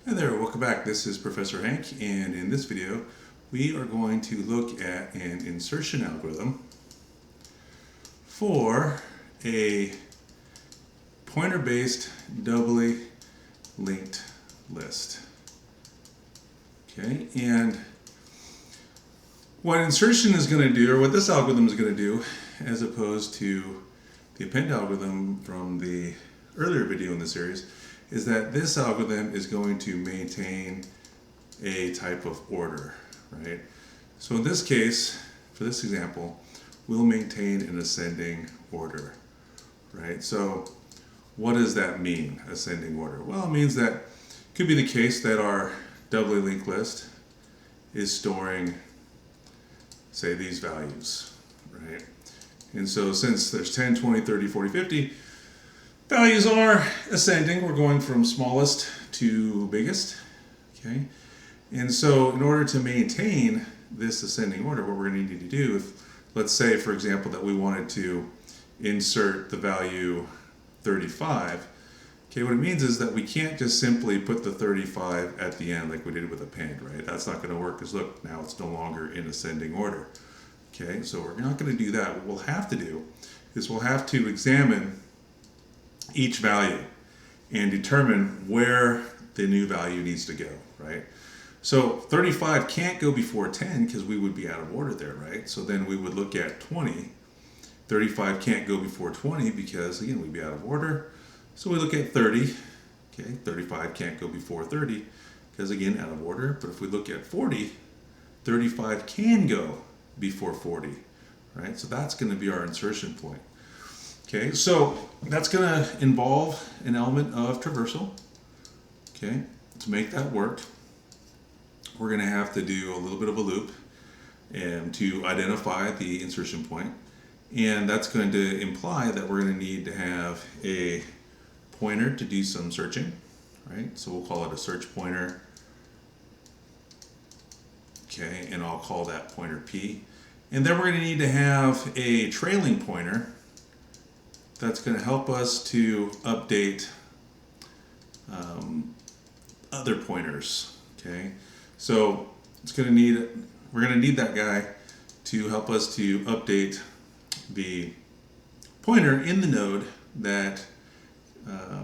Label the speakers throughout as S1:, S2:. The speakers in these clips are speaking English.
S1: Hi there, welcome back. This is Professor Hank, and in this video we are going to look at an insertion algorithm for a pointer-based doubly linked list. Okay, and what insertion is going to do, or what this algorithm is going to do, as opposed to the append algorithm from the earlier video in the series, is that this algorithm is going to maintain a type of order, right? So in this case, for this example, we'll maintain an ascending order, right? So what does that mean, ascending order? Well, it means that it could be the case that our doubly linked list is storing, say, these values, right? And so since there's 10, 20, 30, 40, 50, values are ascending. We're going from smallest to biggest, okay? And so in order to maintain this ascending order, what we're going to need to do, if let's say, for example, that we wanted to insert the value 35, okay, what it means is that we can't just simply put the 35 at the end like we did with append, right? That's not going to work because look, now it's no longer in ascending order, okay? So we're not going to do that. What we'll have to do is we'll have to examine each value and determine where the new value needs to go, right? So 35 can't go before 10 because we would be out of order there, right? So then we would look at 20. 35 can't go before 20 because, again, we'd be out of order. So we look at 30. Okay, 35 can't go before 30 because, again, out of order. But if we look at 40, 35 can go before 40, right? So that's going to be our insertion point. Okay, so that's going to involve an element of traversal. Okay, to make that work, we're going to have to do a little bit of a loop and to identify the insertion point. And that's going to imply that we're going to need to have a pointer to do some searching, right? So we'll call it a search pointer. Okay, and I'll call that pointer P. And then we're going to need to have a trailing pointer that's going to help us to update other pointers. Okay, so we're going to need that guy to help us to update the pointer in the node that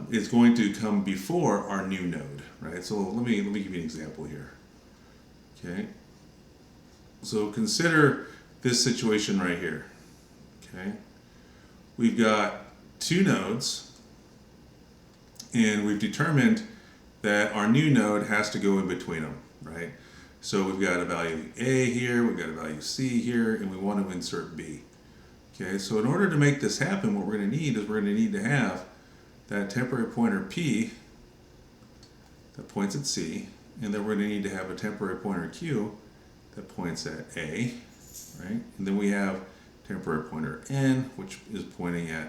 S1: is going to come before our new node, right? So let me give you an example here. Okay, so consider this situation right here. Okay, we've got two nodes, and we've determined that our new node has to go in between them, right? So we've got a value A here, we've got a value C here, and we want to insert B. Okay, so in order to make this happen, what we're going to need is we're going to need to have that temporary pointer P that points at C, and then we're going to need to have a temporary pointer Q that points at A, right? And then we have temporary pointer N, which is pointing at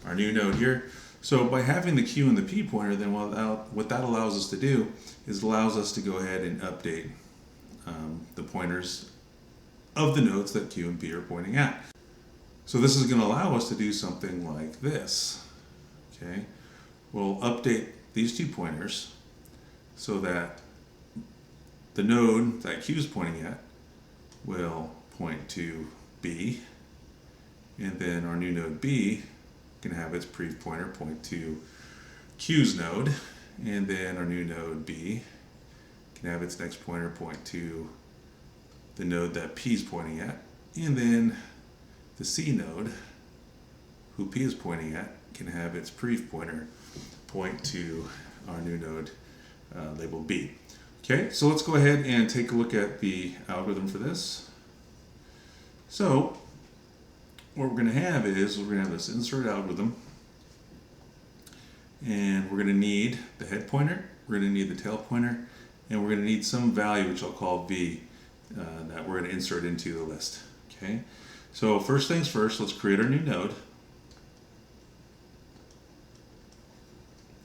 S1: our new node here. So by having the Q and the P pointer, then what that allows us to do is allows us to go ahead and update the pointers of the nodes that Q and P are pointing at. So this is going to allow us to do something like this. Okay, we'll update these two pointers so that the node that Q is pointing at will point to B, and then our new node B can have its prev pointer point to Q's node, and then our new node B can have its next pointer point to the node that P is pointing at, and then the C node, who P is pointing at, can have its prev pointer point to our new node labeled B. Okay, so let's go ahead and take a look at the algorithm for this. So what we're going to have is we're going to have this insert algorithm, and we're going to need the head pointer, we're going to need the tail pointer, and we're going to need some value, which I'll call V, that we're going to insert into the list. Okay, so first things first, let's create our new node.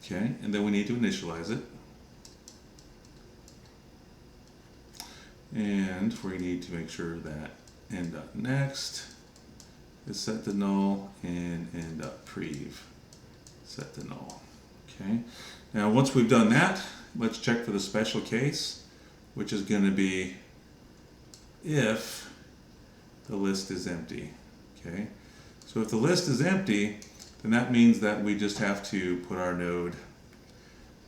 S1: Okay, and then we need to initialize it. And we need to make sure that end.next is set to null and end.prev set to null. Okay. Now once we've done that, let's check for the special case, which is going to be if the list is empty. Okay, so if the list is empty, then that means that we just have to put our node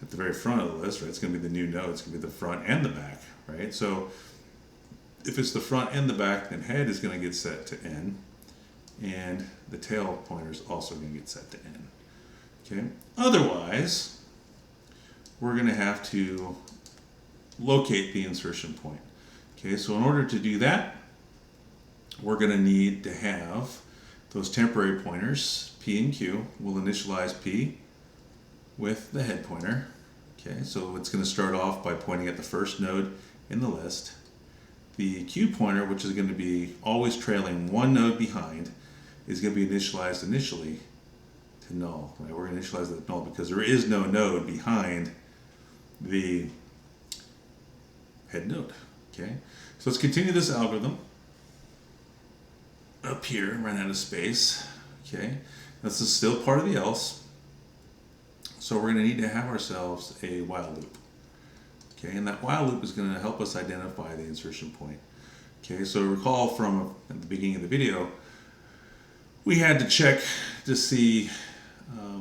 S1: at the very front of the list, right? It's going to be the new node. It's going to be the front and the back, right? So if it's the front and the back, then head is going to get set to N, and the tail pointer is also going to get set to N. Okay. Otherwise, we're going to have to locate the insertion point. Okay. So in order to do that, we're going to need to have those temporary pointers, P and Q. We'll initialize P with the head pointer. Okay. So it's going to start off by pointing at the first node in the list. The Q pointer, which is going to be always trailing one node behind, is going to be initialized initially to null. Right? We're going to initialize that null because there is no node behind the head node. Okay, so let's continue this algorithm up here, run out of space. Okay, this is still part of the else, so we're going to need to have ourselves a while loop. Okay, and that while loop is going to help us identify the insertion point. Okay, so recall from at the beginning of the video, we had to check to see,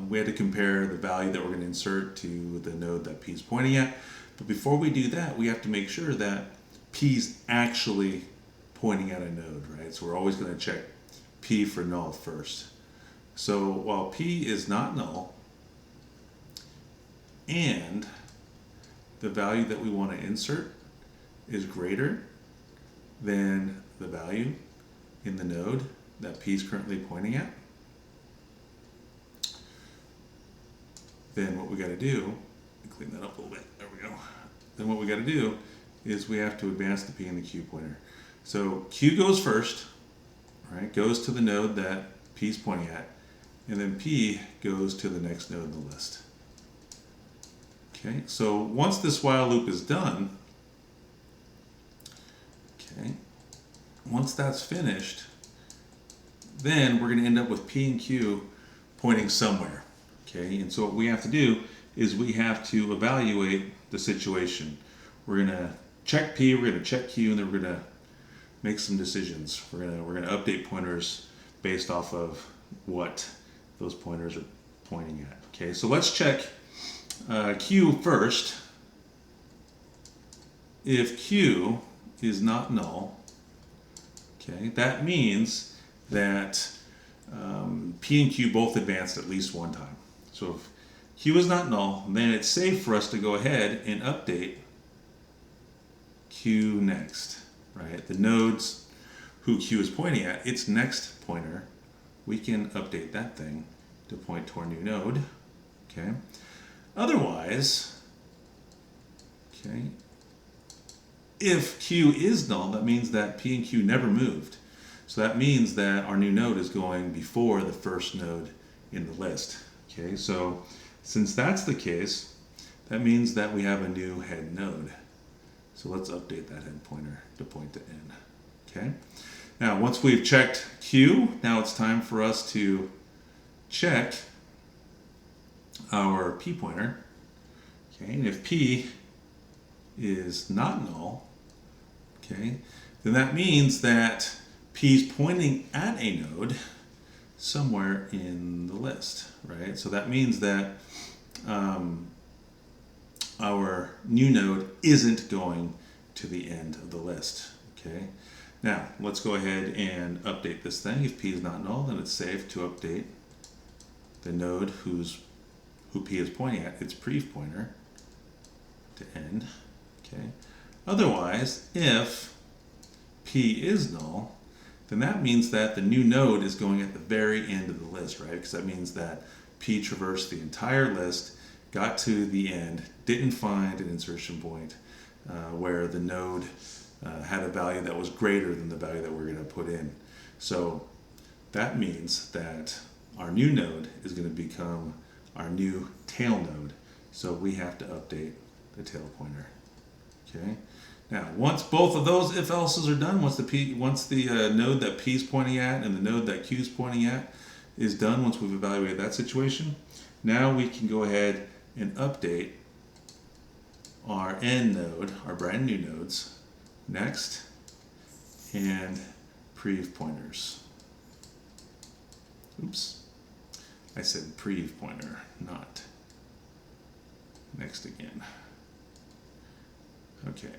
S1: we had to compare the value that we're going to insert to the node that P is pointing at. But before we do that, we have to make sure that P is actually pointing at a node, right? So we're always going to check P for null first. So while P is not null, and the value that we want to insert is greater than the value in the node that P is currently pointing at, then what we got to do, clean that up a little bit, there we go. Then what we got to do is we have to advance the P and the Q pointer. So Q goes first, right? Goes to the node that P is pointing at, and then P goes to the next node in the list. Okay, so once this while loop is done, okay, once that's finished, then we're going to end up with P and Q pointing somewhere. Okay, and so what we have to do is we have to evaluate the situation. We're going to check P, we're going to check Q, and then we're going to make some decisions. We're going to update pointers based off of what those pointers are pointing at. Okay, so let's check Q first. If Q is not null, okay, that means that P and Q both advanced at least one time. So if Q is not null, then it's safe for us to go ahead and update Q next, right? The nodes who Q is pointing at, its next pointer, we can update that thing to point to our new node, okay? Otherwise, okay, if Q is null, that means that P and Q never moved. So that means that our new node is going before the first node in the list. Okay, so since that's the case, that means that we have a new head node. So let's update that head pointer to point to N. Okay, now once we've checked Q, now it's time for us to check our P pointer. Okay, and if P is not null, okay, then that means that P is pointing at a node somewhere in the list, right? So that means that our new node isn't going to the end of the list, okay? Now, let's go ahead and update this thing. If P is not null, then it's safe to update the node who P is pointing at, its prev pointer, to N, okay? Otherwise, if P is null, then that means that the new node is going at the very end of the list, right? Because that means that P traversed the entire list, got to the end, didn't find an insertion point where the node had a value that was greater than the value that we're going to put in. So that means that our new node is going to become our new tail node. So we have to update the tail pointer, okay? Now, once both of those if-else's are done, once the node that P is pointing at and the node that Q is pointing at is done, once we've evaluated that situation, now we can go ahead and update our end node, our brand new nodes, next, and prev pointers. Oops, I said prev pointer, not next again. Okay.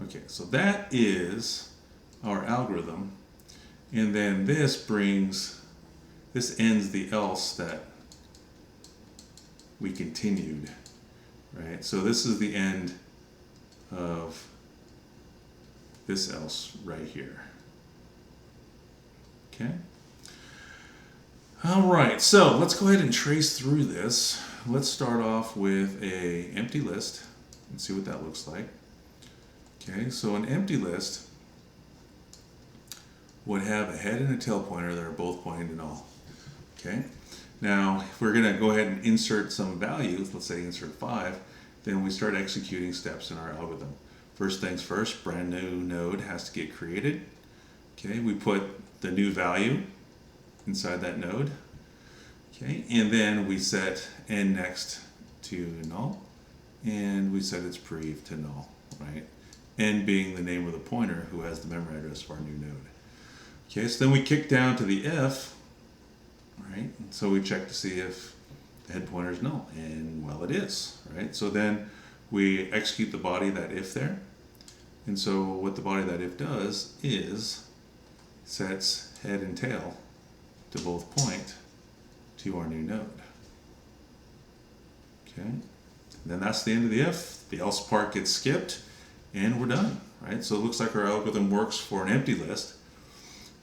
S1: Okay, so that is our algorithm, and then this ends the else that we continued, right? So this is the end of this else right here. Okay. All right, so let's go ahead and trace through this. Let's start off with an empty list and see what that looks like. Okay, so an empty list would have a head and a tail pointer that are both pointing to null. Okay, now if we're going to go ahead and insert some values, let's say insert 5, then we start executing steps in our algorithm. First things first, brand new node has to get created. Okay, we put the new value inside that node. Okay, and then we set n next to null, and we set its prev to null, right? N being the name of the pointer who has the memory address of our new node. Okay, so then we kick down to the if, right? And so we check to see if the head pointer is null, and well, it is, right? So then we execute the body of that if there, and so what the body of that if does is sets head and tail to both point to our new node. Okay, and then that's the end of the if. The else part gets skipped, and we're done, right? So it looks like our algorithm works for an empty list.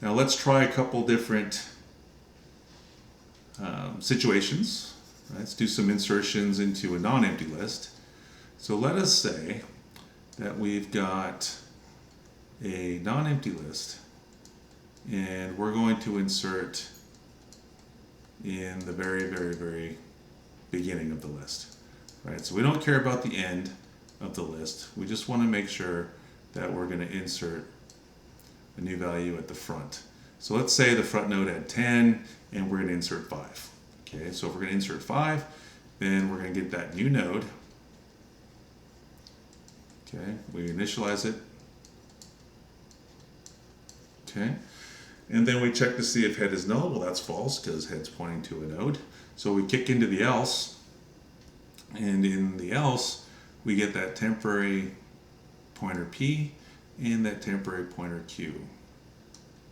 S1: Now let's try a couple different situations. Right? Let's do some insertions into a non-empty list. So let us say that we've got a non-empty list, and we're going to insert in the very, very, very beginning of the list. Right? So we don't care about the end of the list. We just want to make sure that we're going to insert a new value at the front. So let's say the front node had 10 and we're going to insert 5. Okay, so if we're going to insert 5, then we're going to get that new node. Okay, we initialize it. Okay, and then we check to see if head is null. Well, that's false because head's pointing to a node. So we kick into the else, and in the else, we get that temporary pointer P and that temporary pointer Q.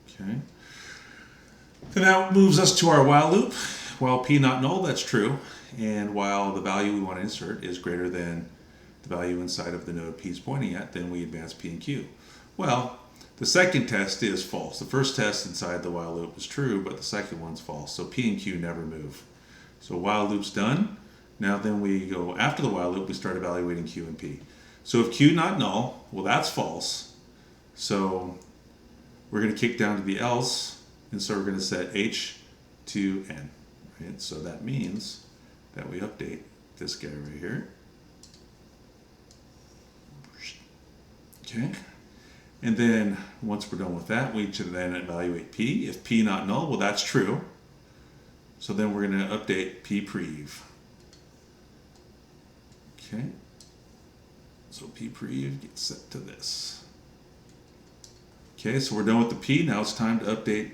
S1: Okay. Then that moves us to our while loop. While P not null, that's true. And while the value we want to insert is greater than the value inside of the node P is pointing at, then we advance P and Q. Well, the second test is false. The first test inside the while loop is true, but the second one's false. So P and Q never move. So while loop's done. Now then we go after the while loop, we start evaluating Q and P. So if Q not null, well, that's false. So we're going to kick down to the else, and so we're going to set H to N. Right? So that means that we update this guy right here. Okay. And then once we're done with that, we should then evaluate P. If P not null, well, that's true. So then we're going to update P prev. Okay. So P prev gets set to this. Okay, so we're done with the P. Now it's time to update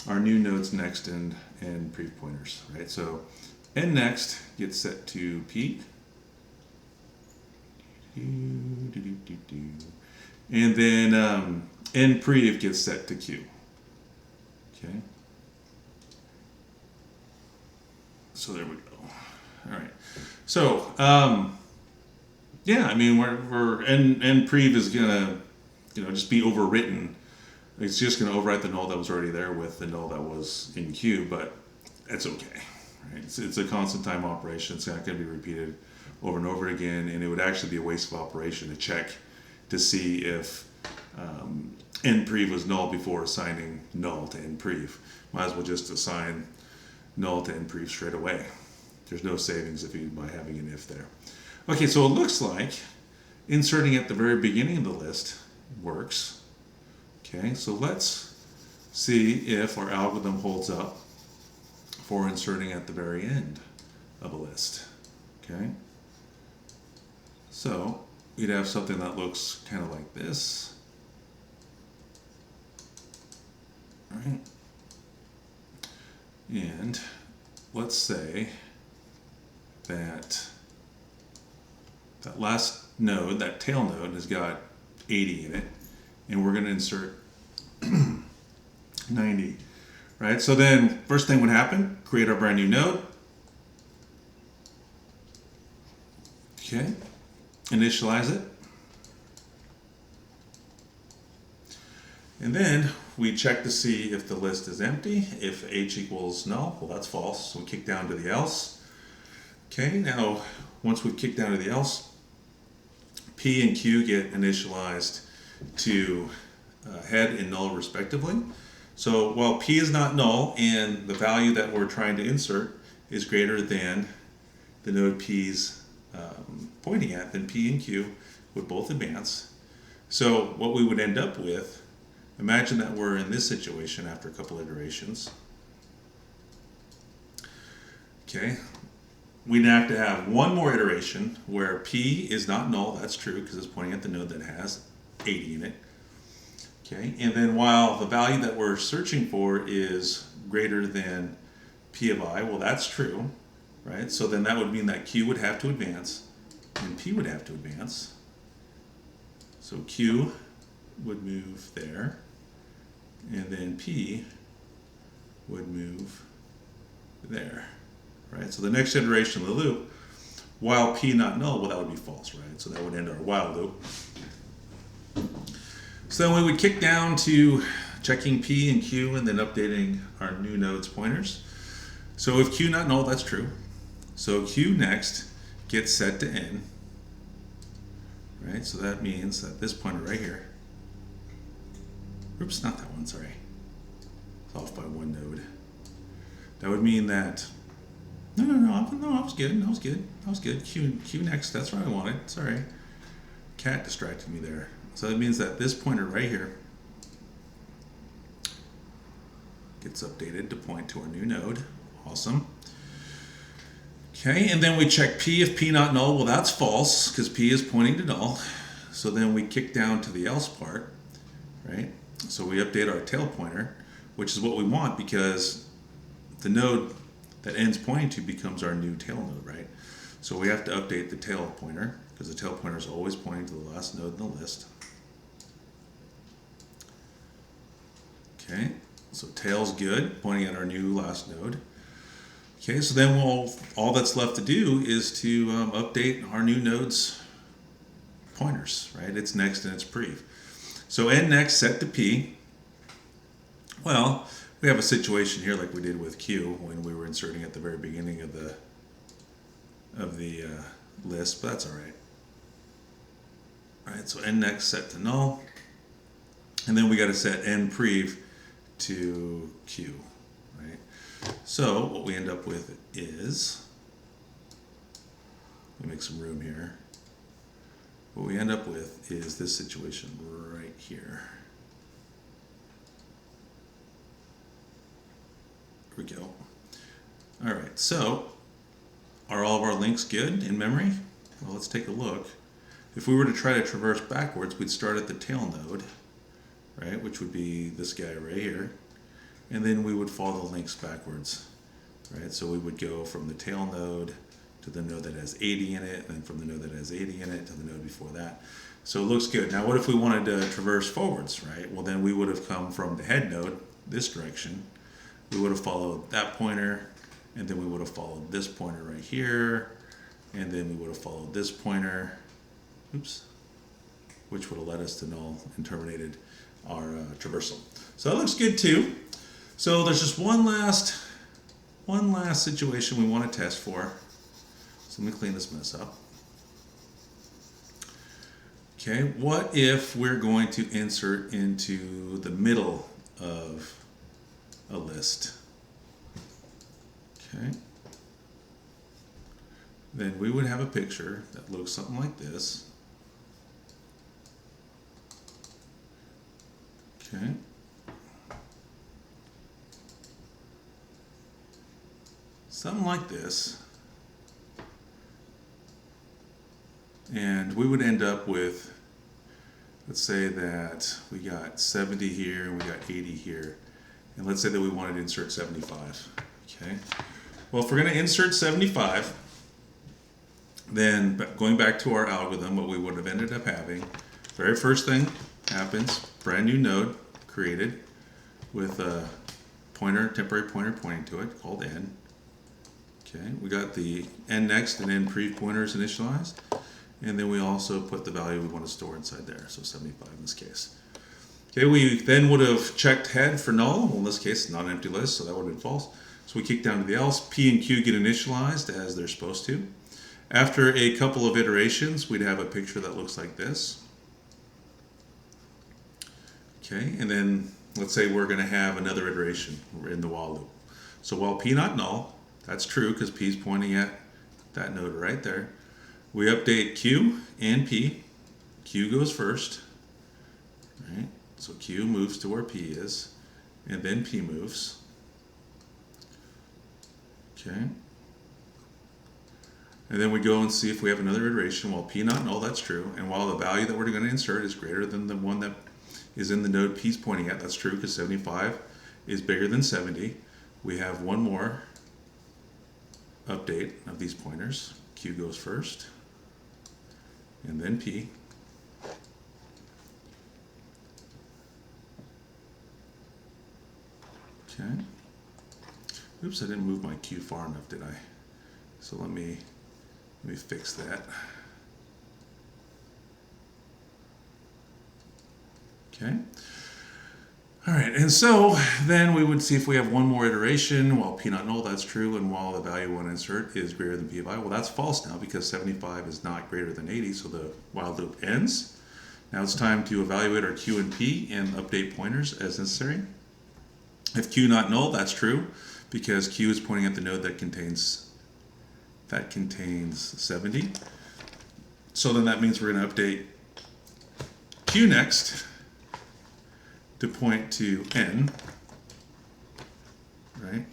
S1: our new nodes next and prev pointers, right? So N next gets set to P. And then N prev gets set to Q. Okay. So there we go. All right. So yeah, I mean we're N prev is gonna just be overwritten. It's just gonna overwrite the null that was already there with the null that was in Q, but it's okay. Right? It's a constant time operation. It's not gonna be repeated over and over again, and it would actually be a waste of operation to check to see if N prev was null before assigning null to N prev. Might as well just assign null to N prev straight away. There's no savings by having an if there. Okay, so it looks like inserting at the very beginning of the list works. Okay, so let's see if our algorithm holds up for inserting at the very end of a list. Okay, So we'd have something that looks kind of like this. All right. And let's say that that last node, that tail node, has got 80 in it, and we're going to insert 90, right? So then first thing would happen, create our brand new node. Okay, initialize it. And then we check to see if the list is empty. If h equals null, well, that's false, so we kick down to the else. Okay, now once we've kicked down to the else, P and Q get initialized to head and null respectively. So while P is not null and the value that we're trying to insert is greater than the node P's pointing at, then P and Q would both advance. So what we would end up with, imagine that we're in this situation after a couple iterations. Okay, we'd have to have one more iteration where P is not null, that's true because it's pointing at the node that has 80 in it. Okay, and then while the value that we're searching for is greater than P of I, well, that's true, right? So then that would mean that Q would have to advance and P would have to advance. So Q would move there, and then P would move there, right? So the next iteration of the loop, while P not null, well, that would be false, right? So that would end our while loop. So then we would kick down to checking P and Q and then updating our new nodes pointers. So if Q not null, that's true. So Q next gets set to N, right? So that means that this pointer right here, oops, not that one, sorry. It's off by one node. That would mean that, no, I was good. Q next, that's what I wanted, sorry. Cat distracted me there. So that means that this pointer right here gets updated to point to our new node. Awesome. Okay, and then we check P. If P not null, well, that's false because P is pointing to null. So then we kick down to the else part, right? So we update our tail pointer, which is what we want because the node that N's pointing to becomes our new tail node, right? So we have to update the tail pointer because the tail pointer is always pointing to the last node in the list. Okay, so tail's good, pointing at our new last node. Okay, so then all that's left to do is to update our new node's pointers, right? It's next and it's prev. So N next set to P. Well, we have a situation here like we did with Q when we were inserting at the very beginning of the list, but that's all right. All right, so N next set to null, and then we got to set N prev to Q, right? So what we end up with is, let me make some room here. What we end up with is this situation right here. Here we go. All right, so are all of our links good in memory? Well, let's take a look. If we were to try to traverse backwards, we'd start at the tail node, right, which would be this guy right here, and then we would follow the links backwards, right? So we would go from the tail node to the node that has 80 in it, and then from the node that has 80 in it to the node before that. So it looks good. Now what if we wanted to traverse forwards, right? Well, then we would have come from the head node, this direction. We would have followed that pointer, and then we would have followed this pointer right here, and then we would have followed this pointer, oops, which would have led us to null and terminated our traversal. So that looks good too. So there's just one last situation we want to test for. So let me clean this mess up. Okay, what if we're going to insert into the middle of a list? Okay. Then we would have a picture that looks something like this. Okay. Something like this. And we would end up with, let's say that we got 70 here and we got 80 here. And let's say that we wanted to insert 75. Okay. Well, if we're going to insert 75, then going back to our algorithm, what we would have ended up having, very first thing happens, brand new node created with a pointer, temporary pointer pointing to it called n. Okay, we got the n next and n pre pointers initialized, and then we also put the value we want to store inside there, so 75 in this case. Okay, we then would have checked head for null. Well, in this case, it's not an empty list, so that would have been false. So we kick down to the else. P and Q get initialized as they're supposed to. After a couple of iterations, we'd have a picture that looks like this. Okay, and then let's say we're going to have another iteration in the while loop. So while P not null, that's true because P is pointing at that node right there. We update Q and P. Q goes first, right? So Q moves to where P is, and then P moves. Okay. And then we go and see if we have another iteration. While P not null, that's true. And while the value that we're going to insert is greater than the one that is in the node P's pointing at, that's true because 75 is bigger than 70. We have one more update of these pointers. Q goes first, and then P. Okay. Oops, I didn't move my Q far enough, did I? So let me fix that. Okay. All right, and so then we would see if we have one more iteration. While P not null, that's true, and while the value we want to insert is greater than P of I, well, that's false now because 75 is not greater than 80, so the while loop ends. Now it's time to evaluate our Q and P and update pointers as necessary. If Q not null, that's true because Q is pointing at the node that contains 70. So then that means we're going to update Q next to point to n, right?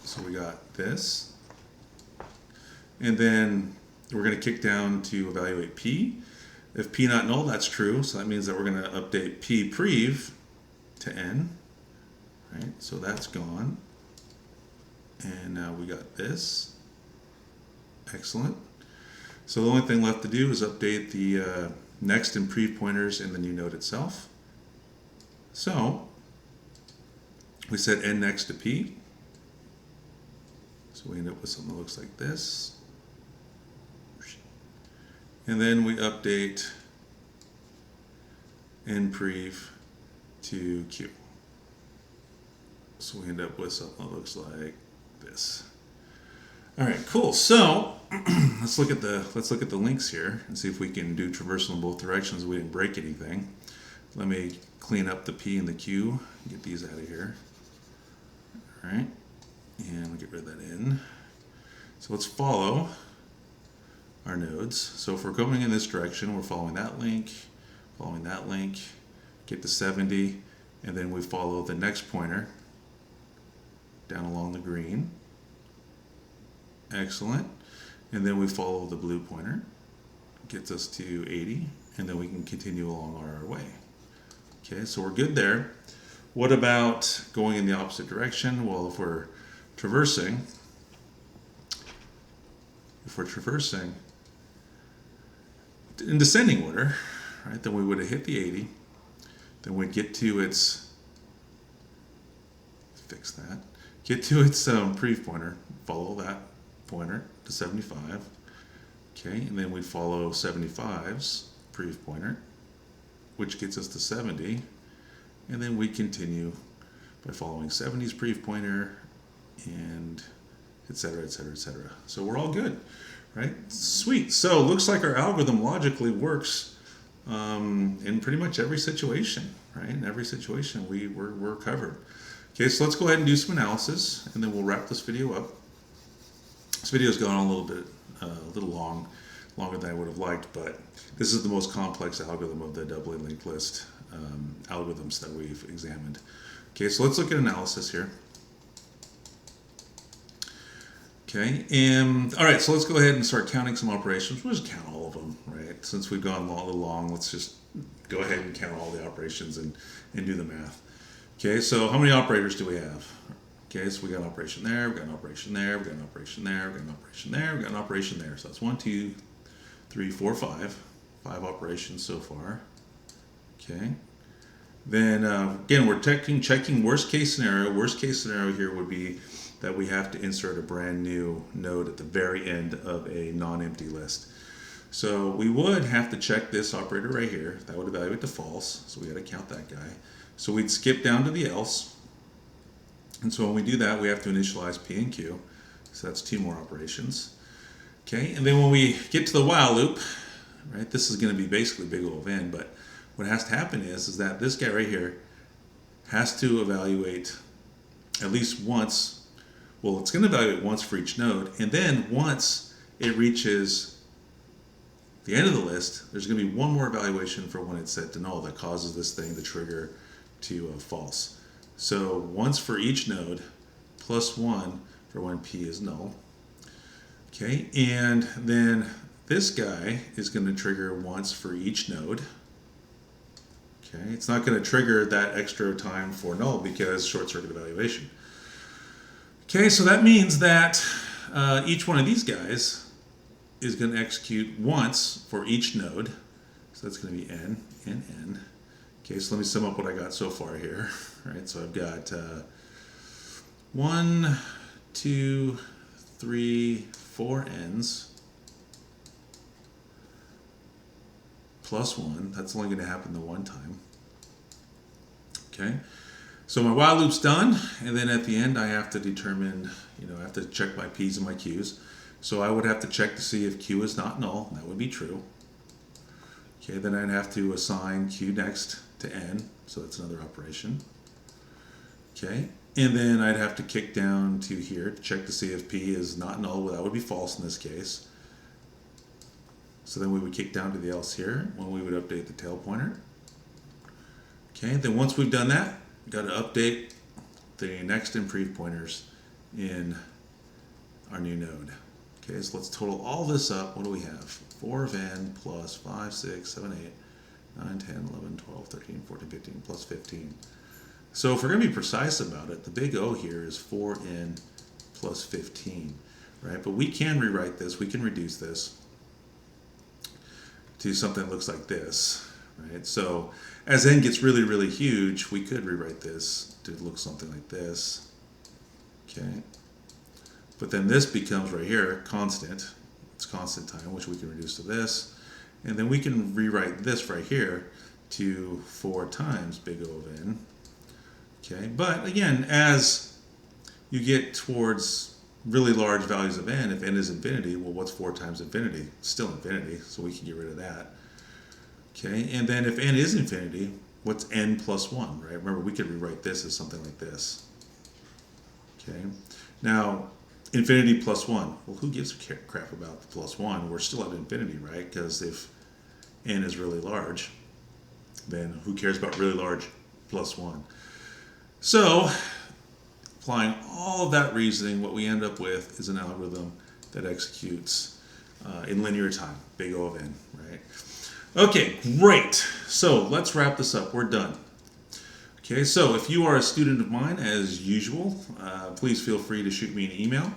S1: So we got this. And then we're going to kick down to evaluate P. If P not null, that's true. So that means that we're going to update P prev to n, right? So that's gone. And now we got this. Excellent. So the only thing left to do is update the next and prev pointers in the new node itself. So we set n next to P. So we end up with something that looks like this. And then we update n prev to Q. So we end up with something that looks like this. All right, cool. So let's look at the links here and see if we can do traversal in both directions. We didn't break anything. Let me clean up the P and the Q, get these out of here. All right, and we'll get rid of that in. So let's follow our nodes. So if we're going in this direction, we're following that link, get to 70, and then we follow the next pointer down along the green. Excellent. And then we follow the blue pointer, gets us to 80, and then we can continue along our way. Okay, so we're good there. What about going in the opposite direction? Well, if we're traversing in descending order, right, then we would have hit the 80, then we'd get to its, prev pointer, follow that pointer to 75, okay, and then we'd follow 75's prev pointer, which gets us to 70, and then we continue by following 70's prev pointer, and etc., etc., etc. So we're all good, right? Sweet. So looks like our algorithm logically works in pretty much every situation, right? In every situation we're covered. Okay, so let's go ahead and do some analysis, and then we'll wrap this video up. This video's gone on a little longer than I would have liked, but this is the most complex algorithm of the doubly linked list algorithms that we've examined. Okay, so let's look at analysis here. Okay, and all right, so let's go ahead and start counting some operations. We'll just count all of them, right? Since we've gone a little long, let's just go ahead and count all the operations and do the math. Okay, so how many operators do we have? Okay, so we got an operation there, we got an operation there, we got an operation there, we got an operation there, we got an operation there. So that's 1, 2, 3, 4, 5. 5 operations so far. Okay. Then again, we're checking worst case scenario. Worst case scenario here would be that we have to insert a brand new node at the very end of a non-empty list. So we would have to check this operator right here. That would evaluate to false. So we got to count that guy. So we'd skip down to the else. And so when we do that, we have to initialize P and Q. So that's 2 more operations. Okay, and then when we get to the while loop, right, this is going to be basically big O of n, but what has to happen is that this guy right here has to evaluate at least once. Well, it's going to evaluate once for each node, and then once it reaches the end of the list, there's going to be one more evaluation for when it's set to null that causes this thing to trigger to false. So once for each node, plus 1 for when P is null. Okay, and then this guy is going to trigger once for each node. Okay, it's not going to trigger that extra time for null because short circuit evaluation. Okay, so that means that each one of these guys is going to execute once for each node. So that's going to be n and n. Okay, so let me sum up what I got so far here. All right, so I've got 1, 2, 3, 4 n's plus 1. That's only going to happen the one time. Okay, so my while loop's done, and then at the end I have to determine, I have to check my P's and my Q's. So I would have to check to see if Q is not null. That would be true. Okay, then I'd have to assign Q next to n, so that's another operation. Okay, and then I'd have to kick down to here to check to see if P is not null. Well, that would be false in this case. So then we would kick down to the else here when we would update the tail pointer. Okay, then once we've done that, we've got to update the next and prev pointers in our new node. Okay, so let's total all this up. What do we have? 4 of n plus 5, 6, 7, 8, 9, 10, 11, 12, 13, 14, 15, plus 15. So if we're going to be precise about it, the big O here is 4n plus 15, right? But we can rewrite this. We can reduce this to something that looks like this, right? So as n gets really, really huge, we could rewrite this to look something like this, okay? But then this becomes right here constant. It's constant time, which we can reduce to this. And then we can rewrite this right here to 4 times big O of n. Okay, but again, as you get towards really large values of n, if n is infinity, well, what's 4 times infinity? It's still infinity, so we can get rid of that. Okay, and then if n is infinity, what's n plus 1, right? Remember, we could rewrite this as something like this. Okay, now, infinity plus 1. Well, who gives a crap about the plus 1? We're still at infinity, right? Because if n is really large, then who cares about really large plus 1? So, applying all of that reasoning, what we end up with is an algorithm that executes in linear time, big O of n, right? Okay, great. So let's wrap this up. We're done. Okay, so if you are a student of mine, as usual, please feel free to shoot me an email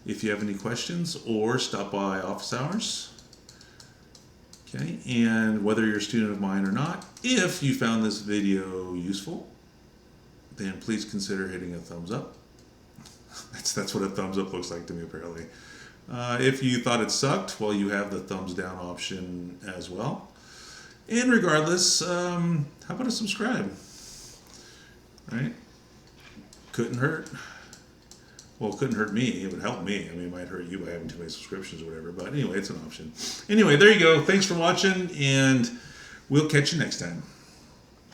S1: if you have any questions, or stop by office hours. Okay, and whether you're a student of mine or not, if you found this video useful, then please consider hitting a thumbs up. That's what a thumbs up looks like to me, apparently. If you thought it sucked, well, you have the thumbs down option as well. And regardless, how about a subscribe? Right? Couldn't hurt. Well, it couldn't hurt me. It would help me. I mean, it might hurt you by having too many subscriptions or whatever. But anyway, it's an option. Anyway, there you go. Thanks for watching, and we'll catch you next time.